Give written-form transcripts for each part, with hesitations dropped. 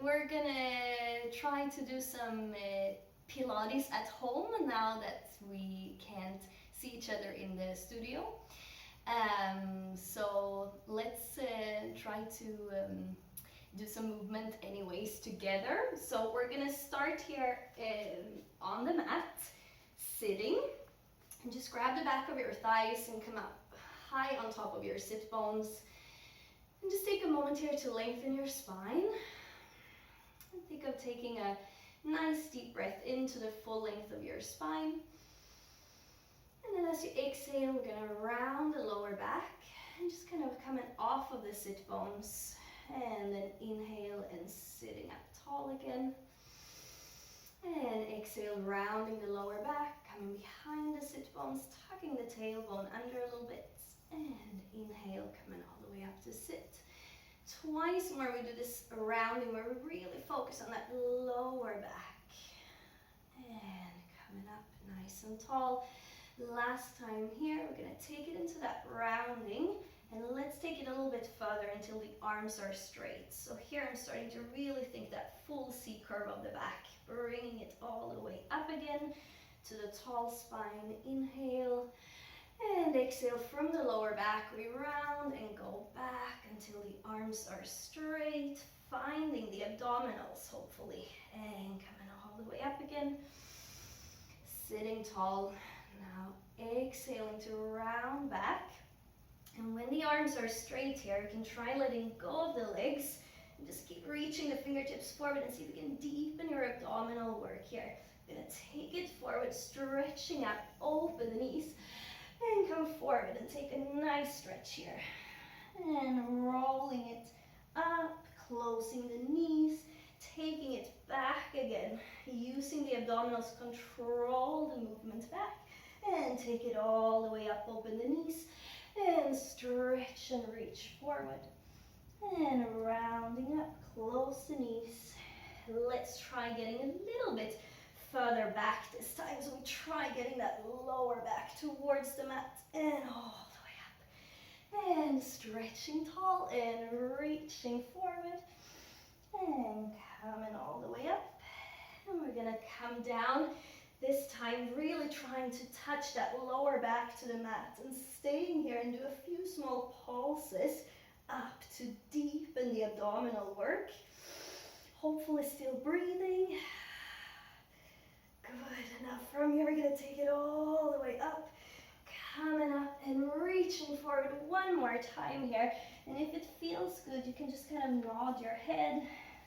we're gonna try to do some Pilates at home now that we can't see each other in the studio. So let's try to do some movement anyways together. So we're gonna start here on the mat, sitting, and just grab the back of your thighs and come up high on top of your sit bones. And just take a moment here to lengthen your spine. And think of taking a nice deep breath into the full length of your spine. And then as you exhale, we're gonna round the lower back and just kind of coming off of the sit bones. And then inhale and sitting up tall again. And exhale, rounding the lower back, coming behind the sit bones, tucking the tailbone under a little bit. And inhale, coming all the way up to sit. Twice more we do this rounding where we really focus on that lower back. And coming up nice and tall. Last time here, we're going to take it into that rounding. And let's take it a little bit further until the arms are straight. So here I'm starting to really think that full C curve of the back. Bringing it all the way up again to the tall spine. Inhale. And exhale from the lower back, we round and go back until the arms are straight, finding the abdominals hopefully, and coming all the way up again, sitting tall. Now exhaling to round back, and when the arms are straight here, you can try letting go of the legs, and just keep reaching the fingertips forward and see if you can deepen your abdominal work here. Gonna take it forward, stretching out, open the knees. And come forward and take a nice stretch here. And rolling it up, closing the knees, taking it back again. Using the abdominals, control the movement back. And take it all the way up, open the knees. And stretch and reach forward. And rounding up, close the knees. Let's try getting a little bit further back this time, so we try getting that lower back towards the mat and all the way up and stretching tall and reaching forward and coming all the way up, and we're gonna come down this time, really trying to touch that lower back to the mat and staying here and do a few small pulses up to deepen the abdominal work. Hopefully still breathing. Good, enough. From here, we're going to take it all the way up, coming up and reaching forward one more time here. And if it feels good, you can just kind of nod your head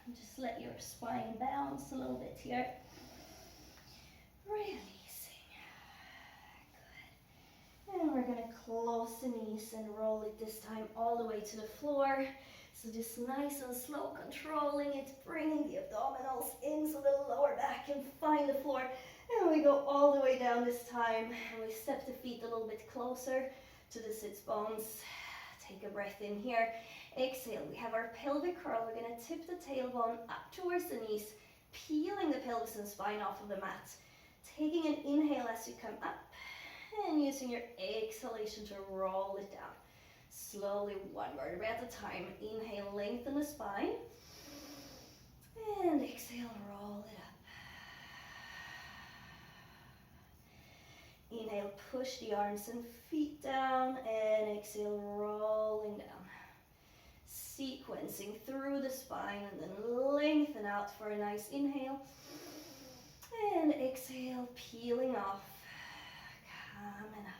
and just let your spine bounce a little bit here. Releasing. Good. And we're going to close the knees and roll it this time all the way to the floor. So just nice and slow, controlling it, bringing the abdominals in so the lower back can find the floor. And we go all the way down this time. And we step the feet a little bit closer to the sits bones. Take a breath in here. Exhale, we have our pelvic curl. We're going to tip the tailbone up towards the knees, peeling the pelvis and spine off of the mat. Taking an inhale as you come up, and using your exhalation to roll it down. Slowly, one vertebra at a time. Inhale, lengthen the spine. And exhale, roll it up. Inhale, push the arms and feet down. And exhale, rolling down. Sequencing through the spine and then lengthen out for a nice inhale. And exhale, peeling off. Coming up.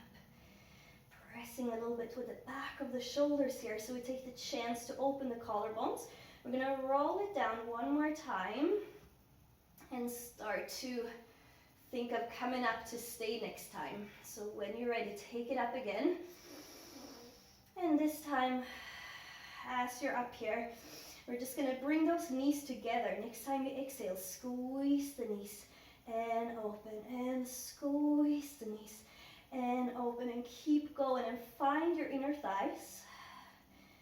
Pressing a little bit with the back of the shoulders here, so we take the chance to open the collarbones. We're going to roll it down one more time and start to think of coming up to stay next time. So when you're ready, take it up again. And this time, as you're up here, we're just going to bring those knees together. Next time you exhale, squeeze the knees and open and squeeze the knees. And open and keep going and find your inner thighs.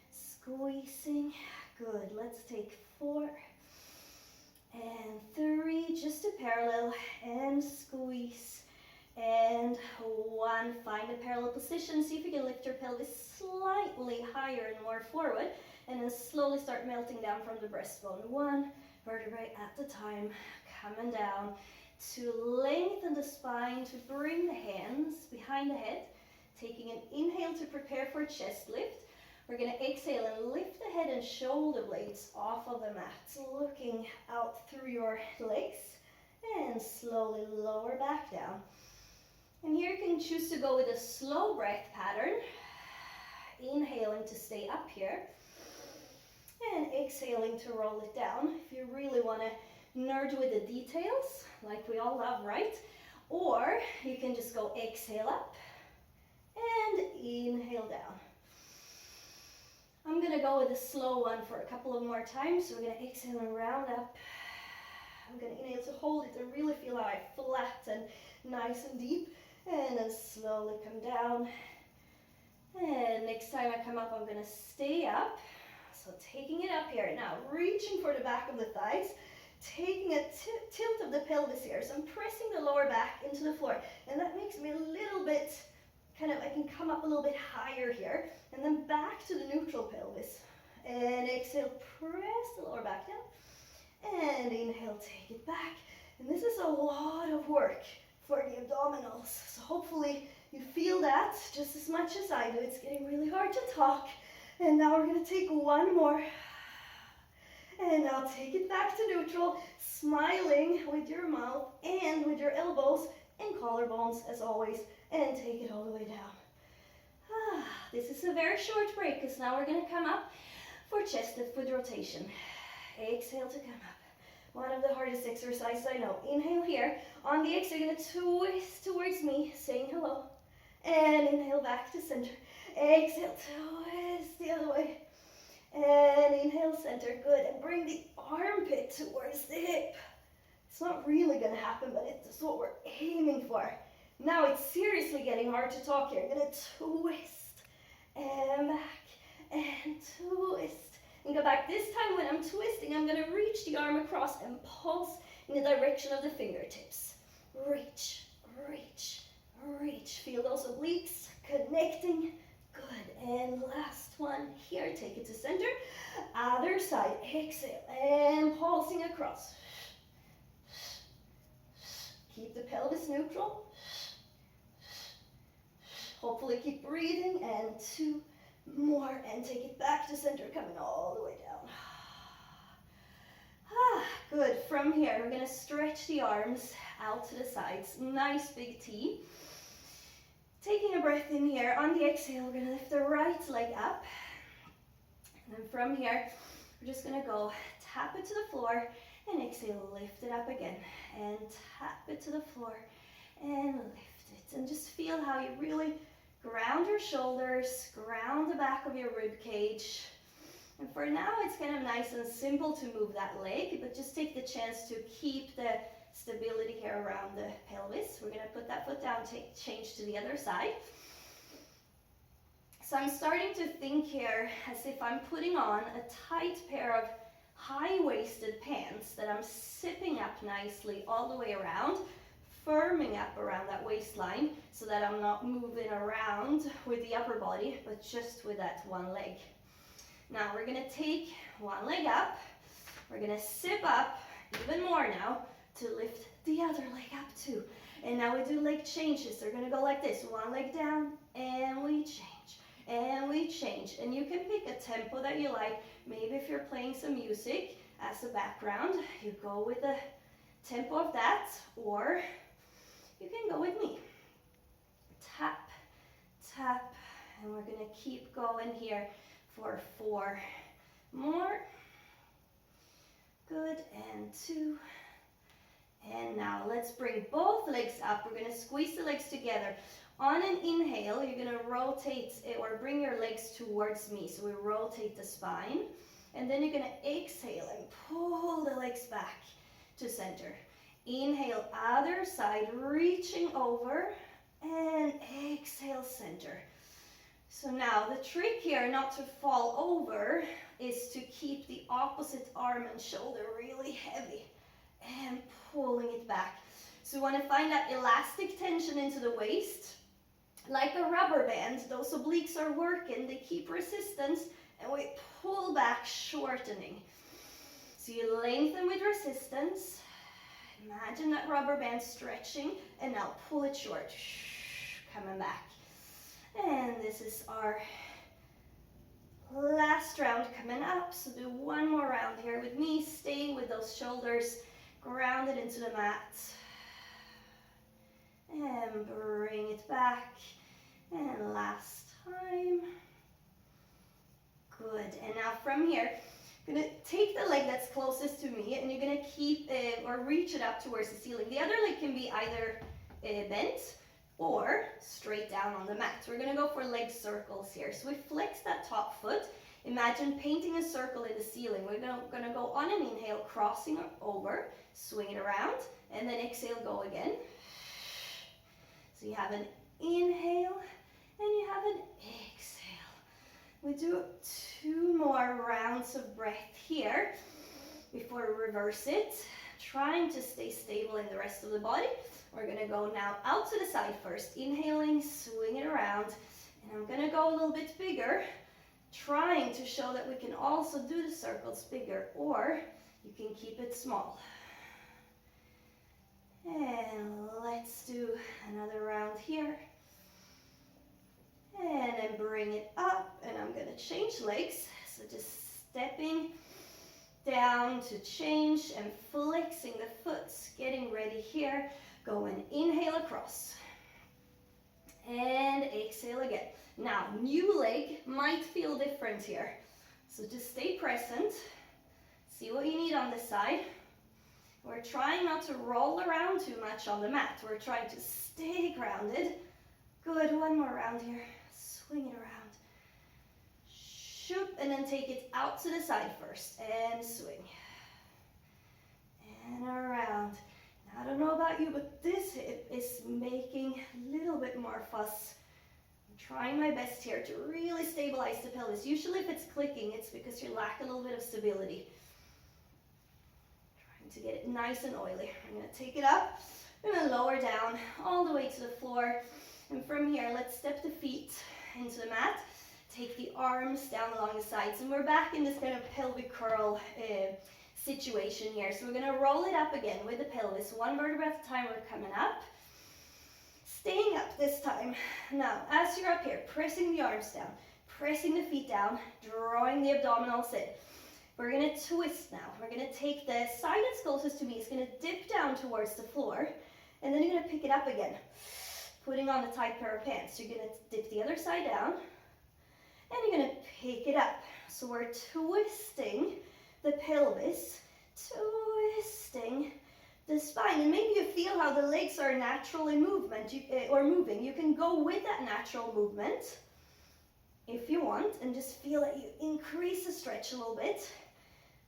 Squeezing. Good. Let's take 4 and 3, just to parallel and squeeze. And 1, find a parallel position. See if you can lift your pelvis slightly higher and more forward. And then slowly start melting down from the breastbone. 1, vertebrae at the time, coming down to lengthen the spine, to bring the hands behind the head, taking an inhale to prepare for a chest lift. We're going to exhale and lift the head and shoulder blades off of the mat, looking out through your legs, and slowly lower back down. And here you can choose to go with a slow breath pattern, inhaling to stay up here, and exhaling to roll it down. If you really want to nerd with the details, like we all love, right? Or you can just go exhale up and inhale down. I'm gonna go with a slow one for a couple of more times. So we're gonna exhale and round up. I'm gonna inhale to hold it and really feel how I flatten nice and deep, and then slowly come down. And next time I come up, I'm gonna stay up. So taking it up here now, reaching for the back of the thighs, taking a tilt of the pelvis here. So I'm pressing the lower back into the floor, and that makes me a little bit I can come up a little bit higher here, and then back to the neutral pelvis. And exhale, press the lower back down, and inhale, take it back. And this is a lot of work for the abdominals, so hopefully you feel that just as much as I do. It's getting really hard to talk. And now we're going to take one more, and now take it back to neutral, smiling with your mouth and with your elbows and collarbones as always, and take it all the way down. This is a very short break, because now we're going to come up for chest lift with rotation. Exhale to come up. One of the hardest exercises I know. Inhale here. On the exhale, you're going to twist towards me, saying hello. And inhale back to center. Exhale, twist the other way. And inhale, center. Good. And bring the armpit towards the hip. It's not really going to happen, but it's what we're aiming for. Now it's seriously getting hard to talk here. I'm going to twist and back and twist. And go back. This time when I'm twisting, I'm going to reach the arm across and pulse in the direction of the fingertips. Reach, reach, reach. Feel those obliques connecting. Good. And last one here. Take it to center. Other side. Exhale and pulsing across. Keep the pelvis neutral. Hopefully keep breathing, and two more, and take it back to center, coming all the way down. Good. From here, we're going to stretch the arms out to the sides. Nice big T. Taking a breath in here. On the exhale, we're going to lift the right leg up. And then from here, we're just going to go tap it to the floor, and exhale, lift it up again. And tap it to the floor, and lift it. And just feel how you really ground your shoulders, ground the back of your rib cage. And for now, it's kind of nice and simple to move that leg, but just take the chance to keep the stability here around the pelvis. We're going to put that foot down, change to the other side. So I'm starting to think here as if I'm putting on a tight pair of high-waisted pants that I'm zipping up nicely all the way around, firming up around that waistline so that I'm not moving around with the upper body, but just with that one leg. Now we're going to take one leg up, we're going to zip up even more now to lift the other leg up too. And now we do leg changes. They're going to go like this, one leg down, and we change, and we change. And you can pick a tempo that you like. Maybe if you're playing some music as a background, you go with the tempo of that, or you can go with me. Tap, tap, and we're going to keep going here for 4 more. Good, and 2. And now let's bring both legs up. We're going to squeeze the legs together. On an inhale, you're going to rotate or bring your legs towards me. So we rotate the spine. And then you're going to exhale and pull the legs back to center. Inhale, other side, reaching over, and exhale, center. So now the trick here, not to fall over, is to keep the opposite arm and shoulder really heavy and pulling it back. So we want to find that elastic tension into the waist. Like a rubber band, those obliques are working, they keep resistance, and we pull back, shortening. So you lengthen with resistance. Imagine that rubber band stretching, and now pull it short. Coming back. And this is our last round coming up. So do one more round here with me, staying with those shoulders grounded into the mat. And bring it back. And last time. Good. And now from here, I'm going to take the leg that's closest to me, and you're going to keep or reach it up towards the ceiling. The other leg can be either bent or straight down on the mat. We're going to go for leg circles here. So we flex that top foot. Imagine painting a circle in the ceiling. We're going to go on an inhale, crossing over, swing it around, and then exhale, go again. So you have an inhale, and you have an exhale. We do 2 more rounds of breath here before we reverse it, trying to stay stable in the rest of the body. We're going to go now out to the side first, inhaling, swing it around, and I'm going to go a little bit bigger, trying to show that we can also do the circles bigger, or you can keep it small. And let's do another round here. And then bring it up, and I'm going to change legs. So just stepping down to change and flexing the foot, getting ready here. Go and inhale across. And exhale again. Now, new leg might feel different here. So just stay present. See what you need on this side. We're trying not to roll around too much on the mat. We're trying to stay grounded. Good, one more round here. Swing it around. Shoop, and then take it out to the side first. And swing. And around. Now, I don't know about you, but this hip is making a little bit more fuss. I'm trying my best here to really stabilize the pelvis. Usually if it's clicking, it's because you lack a little bit of stability. Trying to get it nice and oily. I'm going to take it up. I'm going to lower down all the way to the floor. And from here, let's step the feet into the mat. Take the arms down along the sides. And we're back in this kind of pelvic curl situation here. So we're going to roll it up again with the pelvis. 1 vertebra at a time, we're coming up. Staying up this time. Now, as you're up here, pressing the arms down, pressing the feet down, drawing the abdominals in. We're going to twist now. We're going to take the side that's closest to me. It's going to dip down towards the floor. And then you're going to pick it up again, putting on a tight pair of pants. You're going to dip the other side down, and you're going to pick it up. So we're twisting the pelvis, twisting the spine. And maybe you feel how the legs are naturally moving. You can go with that natural movement if you want, and just feel that you increase the stretch a little bit.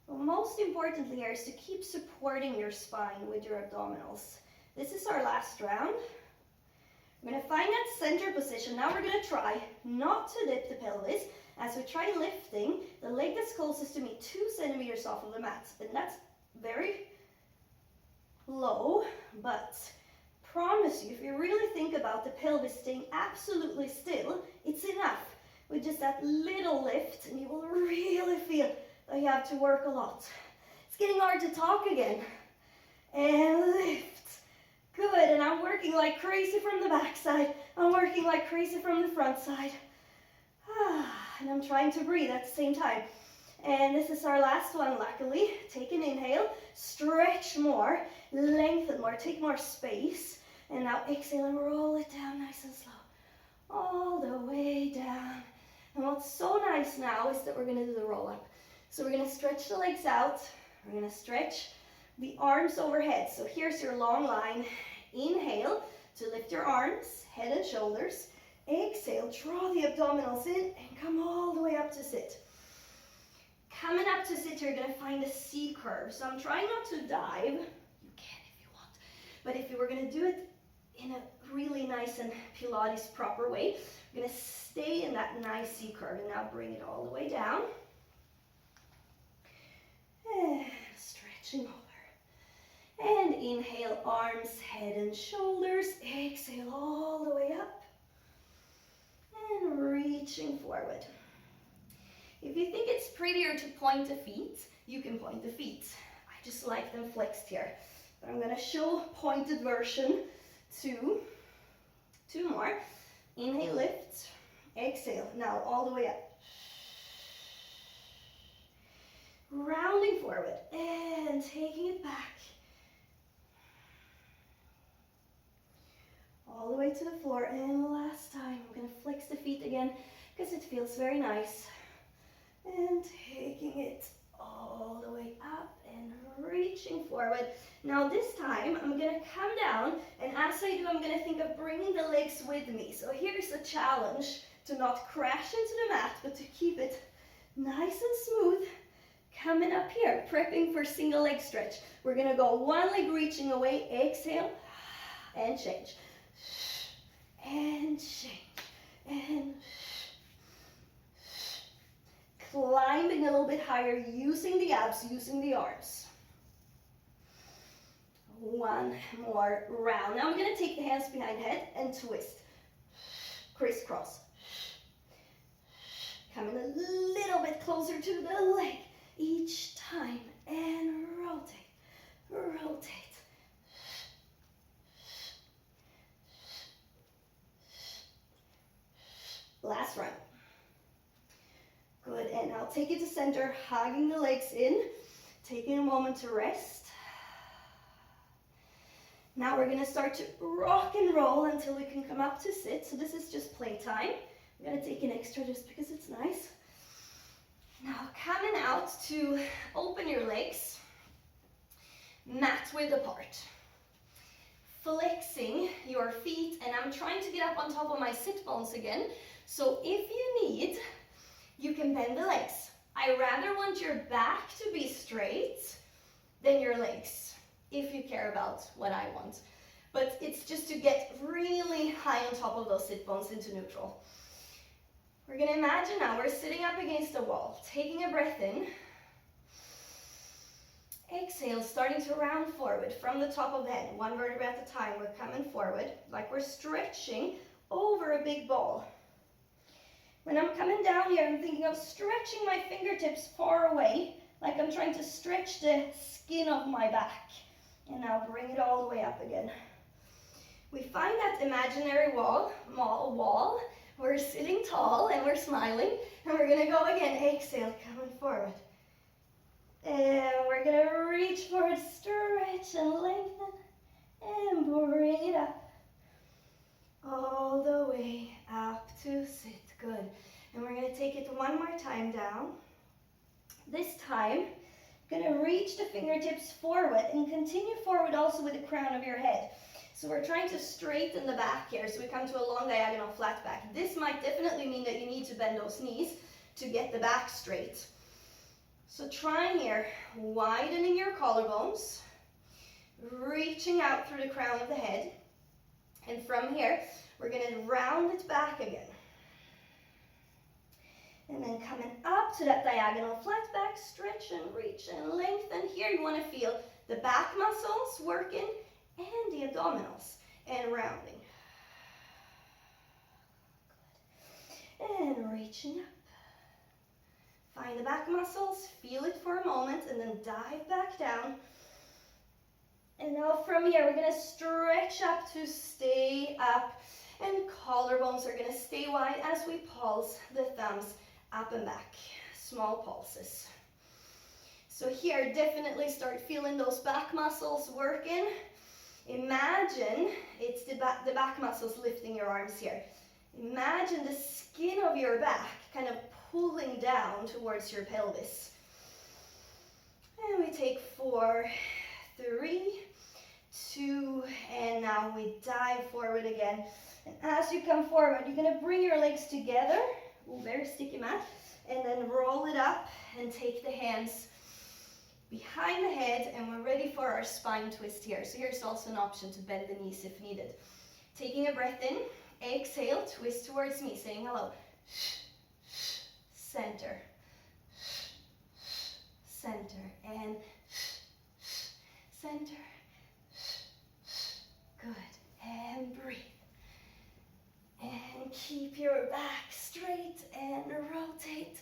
But most importantly here is to keep supporting your spine with your abdominals. This is our last round. We're going to find that center position. Now we're going to try not to dip the pelvis as we try lifting the leg that's closest to me 2 centimeters off of the mat. And that's very low, but promise you, if you really think about the pelvis staying absolutely still, it's enough with just that little lift, and you will really feel that you have to work a lot. It's getting hard to talk again. And lift. Good, and I'm working like crazy from the back side. I'm working like crazy from the front side. And I'm trying to breathe at the same time. And this is our last one, luckily. Take an inhale, stretch more, lengthen more, take more space. And now exhale and roll it down nice and slow. All the way down. And what's so nice now is that we're going to do the roll up. So we're going to stretch the legs out. We're going to stretch the arms overhead. So here's your long line. Inhale to lift your arms, head and shoulders. Exhale, draw the abdominals in and come all the way up to sit. Coming up to sit, you're going to find a C curve. So I'm trying not to dive. You can if you want. But if you were going to do it in a really nice and Pilates proper way, you're going to stay in that nice C curve. And now bring it all the way down. And stretching over. And inhale, arms, head and shoulders. Exhale all the way up. And reaching forward. If you think it's prettier to point the feet, you can point the feet. I just like them flexed here. But I'm gonna show pointed version. Two more. Inhale, lift. Exhale. Now all the way up. Rounding forward and taking it back. All the way to the floor. And last time, I'm going to flex the feet again because it feels very nice. And taking it all the way up and reaching forward. Now this time, I'm going to come down, and as I do, I'm going to think of bringing the legs with me. So here's a challenge to not crash into the mat, but to keep it nice and smooth. Coming up here, prepping for single leg stretch. We're going to go one leg reaching away, exhale, and change. And change. And climbing a little bit higher, using the abs, using the arms. One more round. Now I'm going to take the hands behind head and twist. Crisscross. Coming a little bit closer to the leg each time. And rotate. Rotate. Last round. Good, and now take it to center, hugging the legs in, taking a moment to rest. Now we're going to start to rock and roll until we can come up to sit. So this is just playtime. I'm going to take an extra just because it's nice. Now coming out to open your legs, mat width apart. Flexing your feet, and I'm trying to get up on top of my sit bones again. So if you need, you can bend the legs. I rather want your back to be straight than your legs, if you care about what I want. But it's just to get really high on top of those sit bones into neutral. We're going to imagine now we're sitting up against a wall, taking a breath in. Exhale, starting to round forward from the top of the head, one vertebra at a time. We're coming forward like we're stretching over a big ball. When I'm coming down here, I'm thinking of stretching my fingertips far away, like I'm trying to stretch the skin of my back. And now bring it all the way up again. We find that imaginary wall. We're sitting tall and we're smiling. And we're going to go again. Exhale, coming forward. And we're going to reach forward, stretch and lengthen. And bring it up. All the way up to sit. Good. And we're going to take it one more time down. This time, going to reach the fingertips forward and continue forward also with the crown of your head. So we're trying to straighten the back here. So we come to a long diagonal flat back. This might definitely mean that you need to bend those knees to get the back straight. So trying here, widening your collarbones, reaching out through the crown of the head. And from here, we're going to round it back again. And then coming up to that diagonal flat back, stretch and reach and lengthen. Here you want to feel the back muscles working and the abdominals and rounding. Good. And reaching up. Find the back muscles, feel it for a moment, and then dive back down. And now from here, we're going to stretch up to stay up. And collarbones are going to stay wide as we pulse the thumbs up and back, small pulses. So here, definitely start feeling those back muscles working. Imagine it's the back muscles lifting your arms here. Imagine the skin of your back kind of pulling down towards your pelvis. And we take 4, 3, 2, and now we dive forward again. And as you come forward, you're going to bring your legs together. Ooh, very sticky mat. And then roll it up and take the hands behind the head, and we're ready for our spine twist here. So here's also an option to bend the knees if needed. Taking a breath in, exhale, twist towards me, saying hello. Center. Center. And center. Good. And breathe. And keep your back straight and rotate.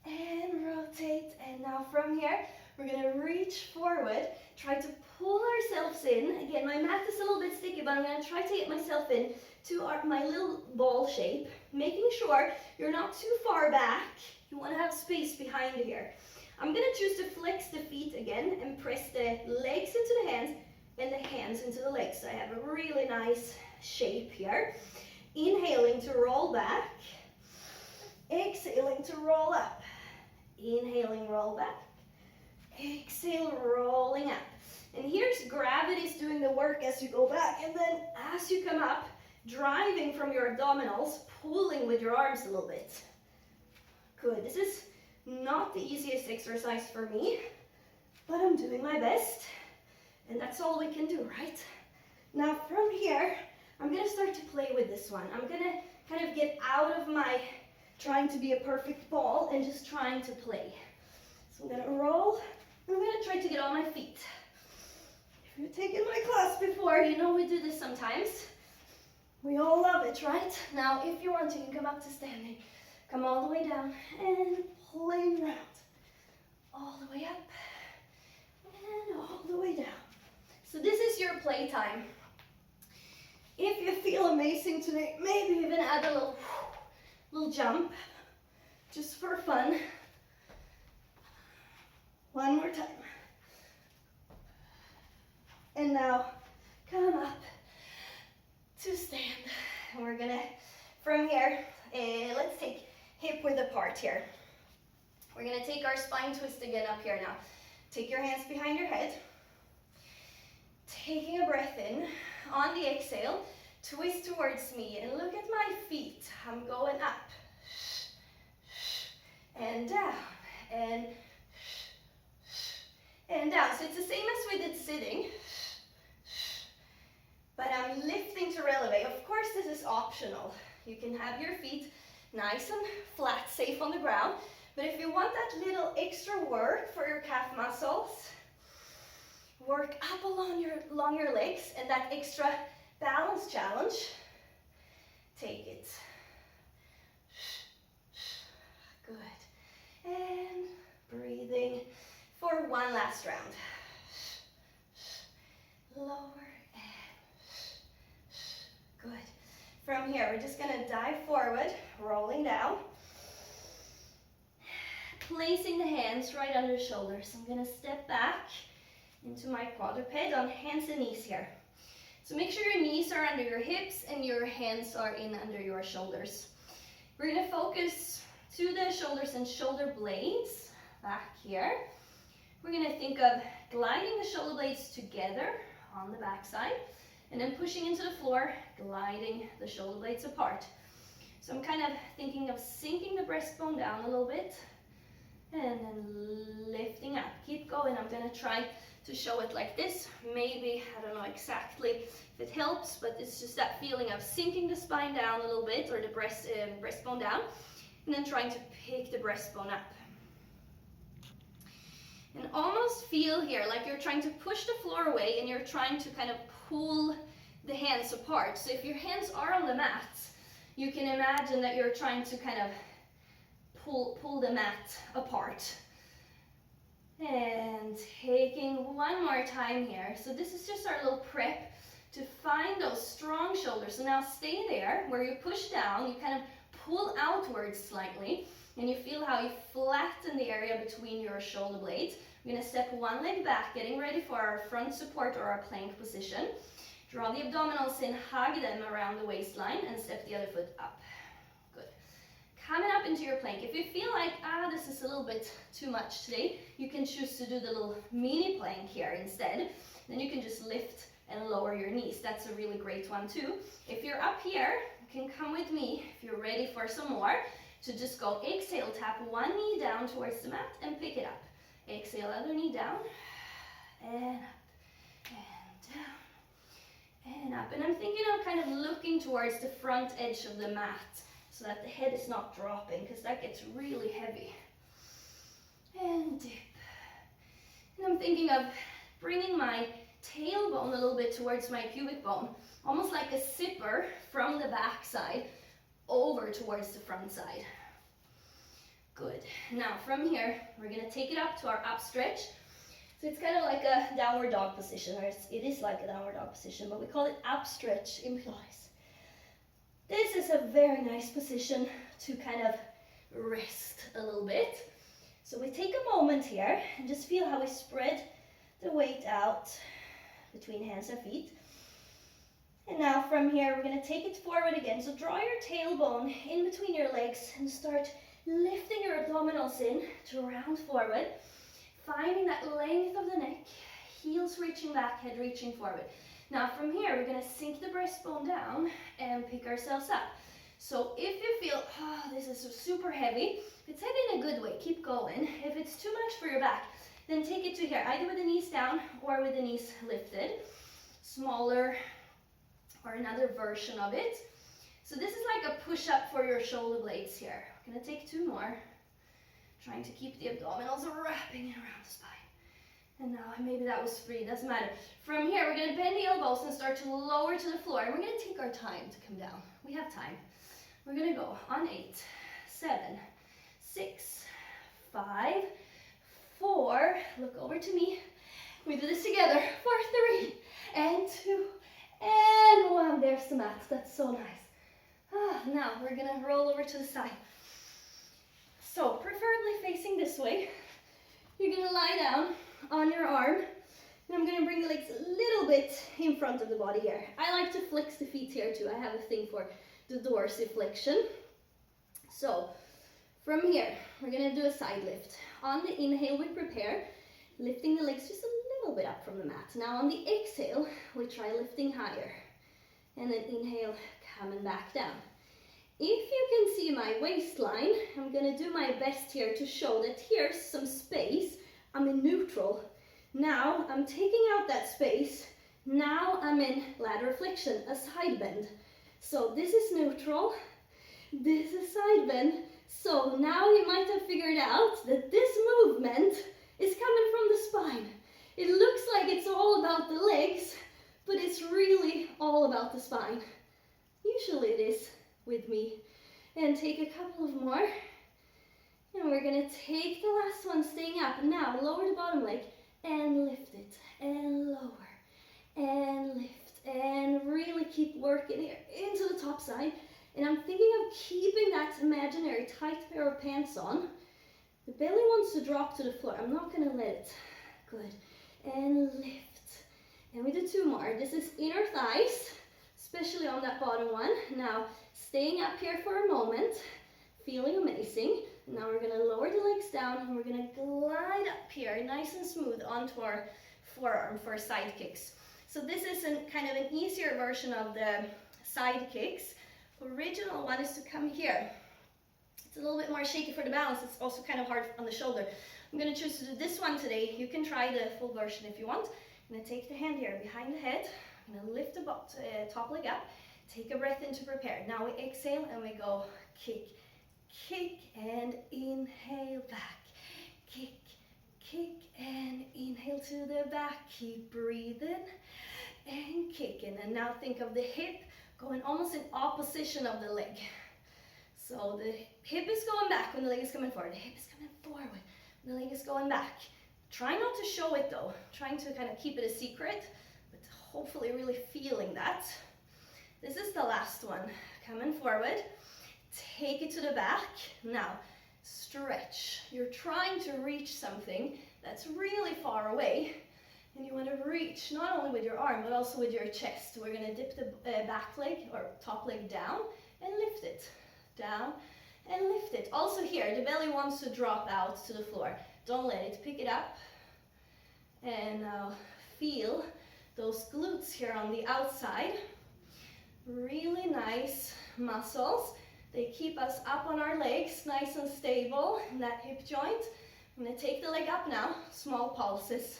And rotate. And now from here, we're gonna reach forward, try to pull ourselves in. Again, my mat is a little bit sticky, but I'm gonna try to get myself in to my little ball shape, making sure you're not too far back. You wanna have space behind you here. I'm gonna choose to flex the feet again and press the legs into the hands and the hands into the legs. So I have a really nice shape here. Inhaling to roll back, exhaling to roll up. Inhaling, roll back. Exhale, rolling up. And here's gravity is doing the work as you go back, and then as you come up, driving from your abdominals, pulling with your arms a little bit. Good. This is not the easiest exercise for me, but I'm doing my best, and that's all we can do, right? Now from here, I'm gonna start to play with this one. I'm gonna kind of get out of my trying to be a perfect ball and just trying to play. So I'm gonna roll, and I'm gonna try to get on my feet. If you've taken my class before, you know we do this sometimes. We all love it, right? Now, if you want to, you can come up to standing. Come all the way down and play around. All the way up and all the way down. So this is your playtime. If you feel amazing today, maybe even add a little jump, just for fun. One more time. And now, come up to stand. And we're gonna, from here, let's take hip width apart here. We're gonna take our spine twist again up here now. Take your hands behind your head. Taking a breath in. On the exhale, twist towards me and look at my feet. I'm going up and down and down. So it's the same as we did sitting, but I'm lifting to releve. Of course, this is optional. You can have your feet nice and flat, safe on the ground, but if you want that little extra work for your calf muscles, work up along your legs and that extra balance challenge, take it. Good. And breathing for one last round. Lower and good. From here, we're just gonna dive forward, rolling down. Placing the hands right under the shoulders. I'm gonna step back into my quadruped on hands and knees here. So make sure your knees are under your hips and your hands are in under your shoulders. We're gonna focus to the shoulders and shoulder blades back here. We're gonna think of gliding the shoulder blades together on the back side and then pushing into the floor, gliding the shoulder blades apart. So I'm kind of thinking of sinking the breastbone down a little bit and then lifting up. Keep going. I'm gonna try to show it like this. Maybe, I don't know exactly if it helps, but it's just that feeling of sinking the spine down a little bit, or the breastbone down, and then trying to pick the breastbone up. And almost feel here like you're trying to push the floor away and you're trying to kind of pull the hands apart. So if your hands are on the mat, you can imagine that you're trying to kind of pull the mat apart. And taking one more time here. So this is just our little prep to find those strong shoulders. So now stay there where you push down, you kind of pull outwards slightly, and you feel how you flatten the area between your shoulder blades. We're going to step one leg back, getting ready for our front support or our plank position. Draw the abdominals in, hug them around the waistline, and step the other foot up. Good. Coming up into your plank. If you feel like, this is a little bit too much today, you can choose to do the little mini plank here instead. Then you can just lift and lower your knees. That's a really great one too. If you're up here, you can come with me if you're ready for some more. To just go exhale, tap one knee down towards the mat and pick it up. Exhale, other knee down, and up, and down, and up. And I'm thinking of kind of looking towards the front edge of the mat so that the head is not dropping, because that gets really heavy. And dip. And I'm thinking of bringing my tailbone a little bit towards my pubic bone, almost like a zipper from the back side over towards the front side. Good. Now from here, we're gonna take it up to our up stretch. So it's kind of like a downward dog position, or it is like a downward dog position, but we call it up stretch in Pilates. This is a very nice position to kind of rest a little bit. So we take a moment here and just feel how we spread the weight out between hands and feet. And now from here, we're going to take it forward again. So draw your tailbone in between your legs and start lifting your abdominals in to round forward. Finding that length of the neck, heels reaching back, head reaching forward. Now from here, we're going to sink the breastbone down and pick ourselves up. So if you feel, oh, this is super heavy, if it's heavy in a good way, keep going. If it's too much for your back, then take it to here, either with the knees down or with the knees lifted. Smaller or another version of it. So this is like a push-up for your shoulder blades here. We're going to take 2 more. Trying to keep the abdominals wrapping around the spine. And now, maybe that was free, doesn't matter. From here, we're going to bend the elbows and start to lower to the floor. And we're going to take our time to come down. We have time. We're going to go on 8, 7, 6, 5, 4. Look over to me. We do this together. 4, 3, and 2, and 1. There's the mat. That's so nice. Now, we're going to roll over to the side. So, preferably facing this way. You're going to lie down on your arm, and I'm going to bring the legs a little bit in front of the body here. I like to flex the feet here too. I have a thing for the dorsiflexion. So from here, we're going to do a side lift. On the inhale, we prepare, lifting the legs just a little bit up from the mat. Now on the exhale, we try lifting higher, and then inhale, coming back down. If you can see my waistline, I'm going to do my best here to show that here's some space. I'm in neutral. Now I'm taking out that space. Now I'm in lateral flexion, a side bend. So this is neutral, this is side bend. So now you might have figured out that this movement is coming from the spine. It looks like it's all about the legs, but it's really all about the spine. Usually it is with me. And take a couple of more. And we're going to take the last one, staying up. Now, lower the bottom leg and lift it, and lower, and lift, and really keep working here into the top side. And I'm thinking of keeping that imaginary tight pair of pants on. The belly wants to drop to the floor. I'm not going to let it. Good. And lift. And we do 2 more. This is inner thighs, especially on that bottom one. Now, staying up here for a moment, feeling amazing. Now we're going to lower the legs down, and we're going to glide up here nice and smooth onto our forearm for side kicks. So this is kind of an easier version of the side kicks. Original one is to come here. It's a little bit more shaky for the balance. It's also kind of hard on the shoulder. I'm going to choose to do this one today. You can try the full version if you want. I'm going to take the hand here behind the head. I'm going to lift the top leg up. Take a breath in to prepare. Now we exhale and we go kick, kick, and inhale back. Kick, kick, and inhale to the back. Keep breathing and kicking. And now think of the hip going almost in opposition of the leg. So the hip is going back when the leg is coming forward. The hip is coming forward when the leg is going back. Try not to show it though. Trying to kind of keep it a secret, but hopefully really feeling that. This is the last one. Coming forward. Take it to the back. Now, stretch. You're trying to reach something that's really far away. And you want to reach not only with your arm, but also with your chest. We're going to dip the back leg or top leg down and lift it. Down and lift it. Also here, the belly wants to drop out to the floor. Don't let it. Pick it up. And now feel those glutes here on the outside. Really nice muscles. They keep us up on our legs, nice and stable in that hip joint. I'm going to take the leg up now, small pulses.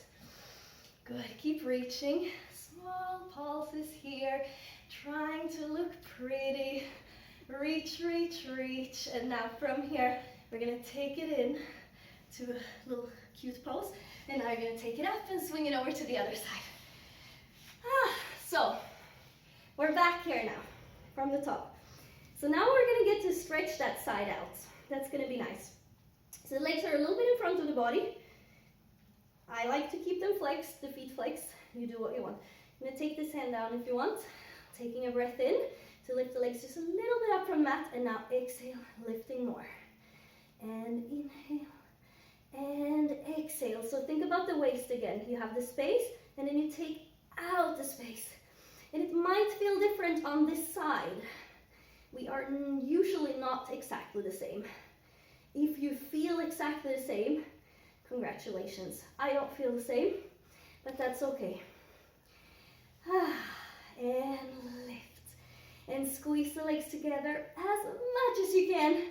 Good, keep reaching. Small pulses here, trying to look pretty. Reach, reach, reach. And now from here, we're going to take it in to a little cute pose. And now you're going to take it up and swing it over to the other side. So, we're back here now, from the top. So now we're going to get to stretch that side out. That's going to be nice. So the legs are a little bit in front of the body. I like to keep them flexed, the feet flexed. You do what you want. I'm going to take this hand down if you want. Taking a breath in to lift the legs just a little bit up from mat, and now exhale, lifting more. And inhale and exhale. So think about the waist again. You have the space and then you take out the space. And it might feel different on this side. We are usually not exactly the same. If you feel exactly the same, congratulations. I don't feel the same, but that's okay. And lift. And squeeze the legs together as much as you can.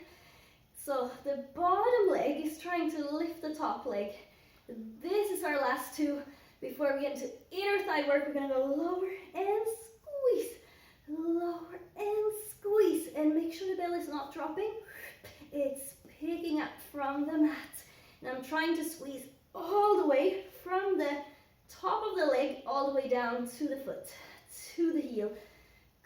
So the bottom leg is trying to lift the top leg. This is our last two. Before we get into inner thigh work, we're going to go lower and squeeze. Lower and squeeze. And make sure the belly is not dropping. It's picking up from the mat. And I'm trying to squeeze all the way from the top of the leg all the way down to the foot, to the heel.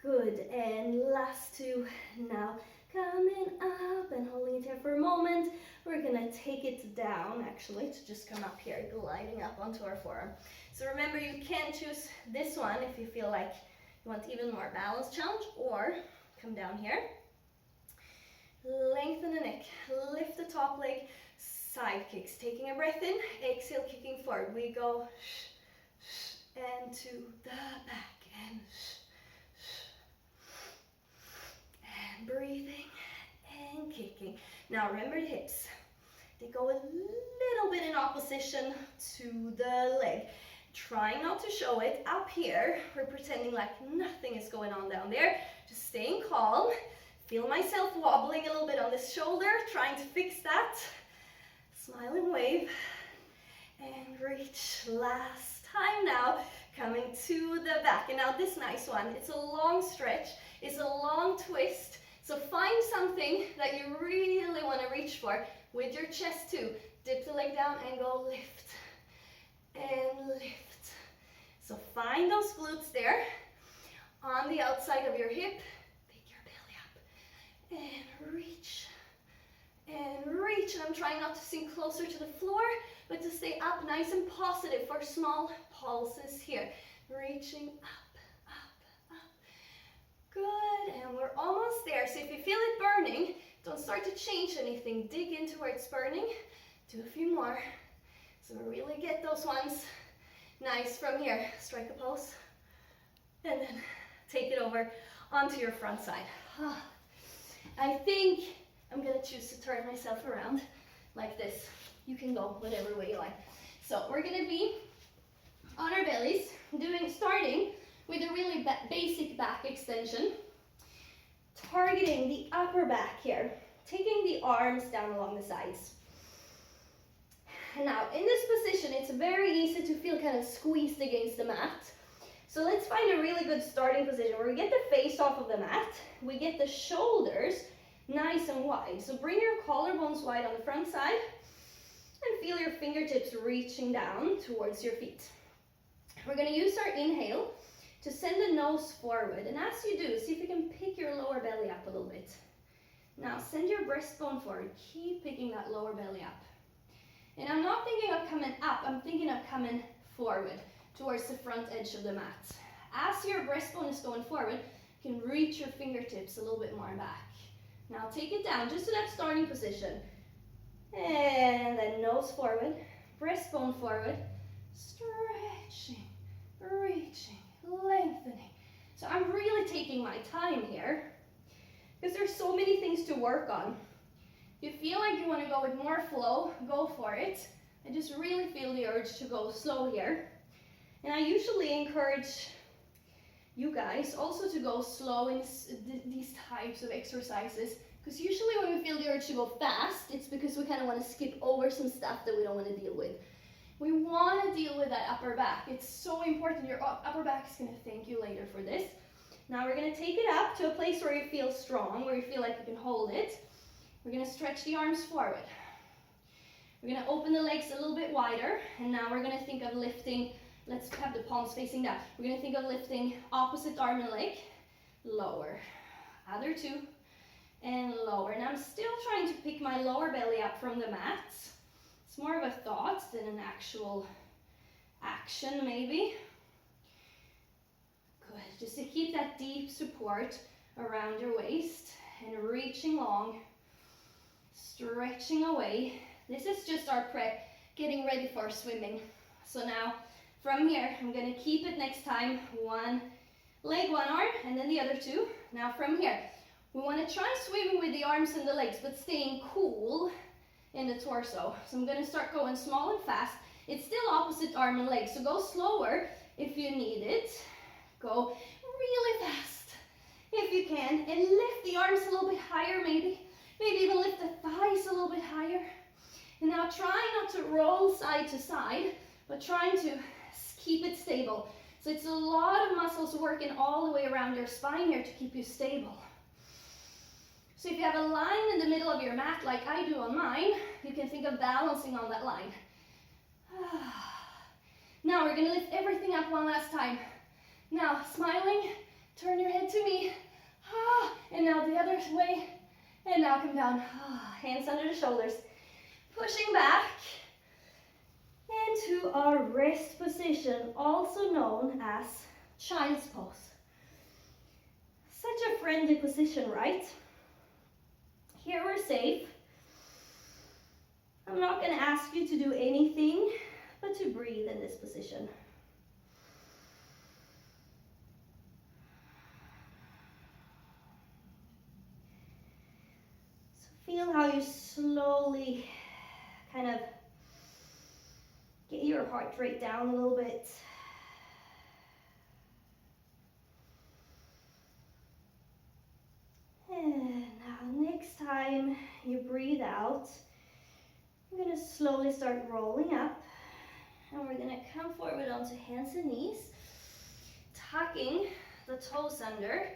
Good. And last two now. Coming up and holding it here for a moment. We're gonna take it down actually to just come up here, gliding up onto our forearm. So remember, you can choose this one if you feel like you want even more balance challenge, or come down here. Lengthen the neck, lift the top leg, side kicks. Taking a breath in, exhale, kicking forward. We go and to the back and breathing and kicking. Now remember the hips. They go a little bit in opposition to the leg. Trying not to show it. Up here, we're pretending like nothing is going on down there. Just staying calm. Feel myself wobbling a little bit on this shoulder, trying to fix that. Smile and wave. And reach. Last time now. Coming to the back. And now this nice one. It's a long stretch. It's a long twist. So find something that you really want to reach for with your chest too. Dip the leg down and go lift and lift. So find those glutes there on the outside of your hip. Pick your belly up and reach and reach. And I'm trying not to sink closer to the floor, but to stay up nice and positive for small pulses here. Reaching up, up, up. Good, and we're almost there. So if you feel it burning, don't start to change anything. Dig into where it's burning. Do a few more. So really get those ones nice from here. Strike a pose. And then take it over onto your front side. I think I'm going to choose to turn myself around like this. You can go whatever way you like. So we're going to be on our bellies, starting with a really basic back extension, targeting the upper back here, taking the arms down along the sides. And now in this position, it's very easy to feel kind of squeezed against the mat. So let's find a really good starting position where we get the face off of the mat, we get the shoulders nice and wide. So bring your collarbones wide on the front side and feel your fingertips reaching down towards your feet. We're going to use our inhale to send the nose forward, and as you do, see if you can pick your lower belly up a little bit. Now send your breastbone forward, keep picking that lower belly up. And I'm not thinking of coming up, I'm thinking of coming forward towards the front edge of the mat. As your breastbone is going forward, you can reach your fingertips a little bit more back. Now take it down just to that starting position. And then nose forward, breastbone forward, stretching, reaching, lengthening. So I'm really taking my time here because there's so many things to work on. If you feel like you want to go with more flow, go for it. I just really feel the urge to go slow here. And I usually encourage you guys also to go slow in these types of exercises, because usually when we feel the urge to go fast, it's because we kind of want to skip over some stuff that we don't want to deal with. We want to deal with that upper back. It's so important. Your upper back is going to thank you later for this. Now we're going to take it up to a place where you feel strong, where you feel like you can hold it. We're going to stretch the arms forward. We're going to open the legs a little bit wider, and now we're going to think of lifting. Let's have the palms facing down. We're going to think of lifting opposite arm and leg, lower. Other two, and lower. And I'm still trying to pick my lower belly up from the mat. It's more of a thought than an actual action maybe. Good, just to keep that deep support around your waist and reaching long, stretching away. This is just our prep, getting ready for swimming. So now from here, I'm gonna keep it next time, one leg, one arm, and then the other two. Now from here, we wanna try swimming with the arms and the legs, but staying cool in the torso. So I'm gonna start going small and fast. It's still opposite arm and leg, so go slower if you need it. Go really fast if you can, and lift the arms a little bit higher maybe even lift the thighs a little bit higher. And now try not to roll side to side, but trying to keep it stable. So it's a lot of muscles working all the way around your spine here to keep you stable. So if you have a line in the middle of your mat like I do on mine, you can think of balancing on that line. Now we're gonna lift everything up one last time. Now smiling, turn your head to me. And now the other way. And now come down. Hands under the shoulders. Pushing back into our rest position, also known as child's pose. Such a friendly position, right? Here we're safe. I'm not going to ask you to do anything but to breathe in this position. So feel how you slowly kind of get your heart rate down a little bit. And now next time you breathe out, you're going to slowly start rolling up. And we're going to come forward onto hands and knees, tucking the toes under,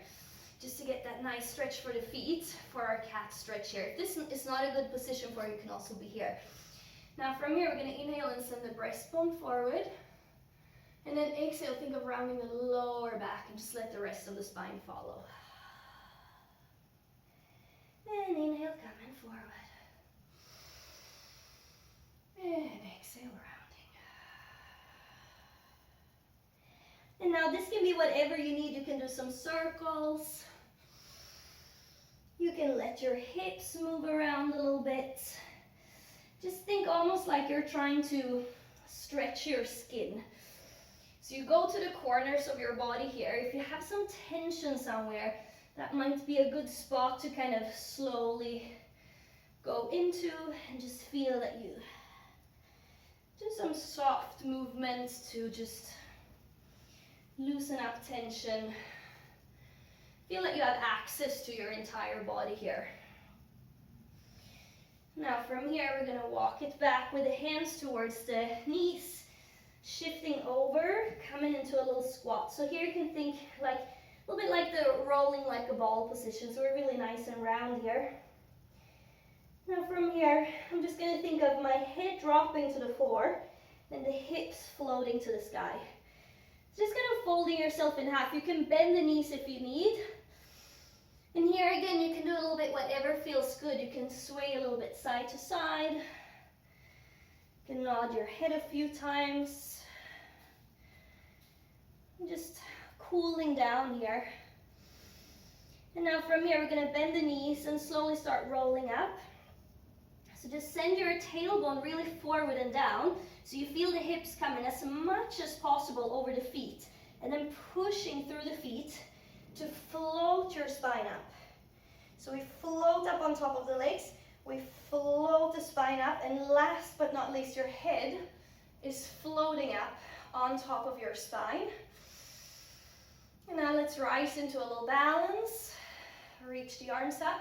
just to get that nice stretch for the feet for our cat stretch here. If this is not a good position for you, you can also be here. Now from here, we're going to inhale and send the breastbone forward. And then exhale, think of rounding the lower back and just let the rest of the spine follow. And inhale, coming forward. And exhale, rounding. And now this can be whatever you need. You can do some circles. You can let your hips move around a little bit. Just think almost like you're trying to stretch your skin. So you go to the corners of your body here. If you have some tension somewhere, that might be a good spot to kind of slowly go into and just feel that you do some soft movements to just loosen up tension. Feel like you have access to your entire body here. Now from here, we're going to walk it back with the hands towards the knees, shifting over, coming into a little squat. So here you can think like a little bit like the rolling like a ball position. So we're really nice and round here. Now from here, I'm just going to think of my head dropping to the floor and the hips floating to the sky. Just kind of folding yourself in half. You can bend the knees if you need. And here again, you can do a little bit whatever feels good. You can sway a little bit side to side. You can nod your head a few times. Just cooling down here. And now from here, we're going to bend the knees and slowly start rolling up. So just send your tailbone really forward and down, so you feel the hips coming as much as possible over the feet, and then pushing through the feet to float your spine up. So we float up on top of the legs, we float the spine up, and last but not least, your head is floating up on top of your spine. And now let's rise into a little balance. Reach the arms up.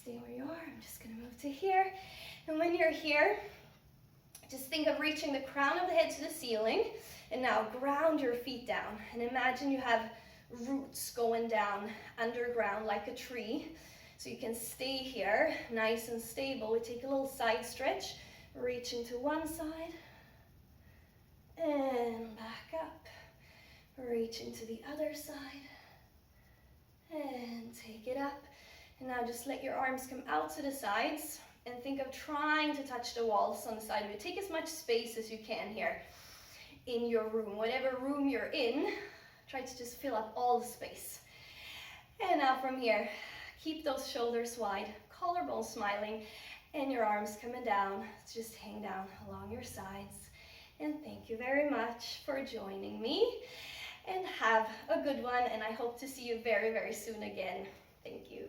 Stay where you are. I'm just going to move to here. And when you're here, just think of reaching the crown of the head to the ceiling. And now ground your feet down. And imagine you have roots going down underground like a tree. So you can stay here, nice and stable. We take a little side stretch, reaching to one side. And back up. Reaching to the other side. And take it up. And now just let your arms come out to the sides and think of trying to touch the walls on the side of you. Take as much space as you can here in your room. Whatever room you're in, try to just fill up all the space. And now from here, keep those shoulders wide, collarbone smiling, and your arms coming down. Just hang down along your sides. And thank you very much for joining me. And have a good one, and I hope to see you very, very soon again. Thank you.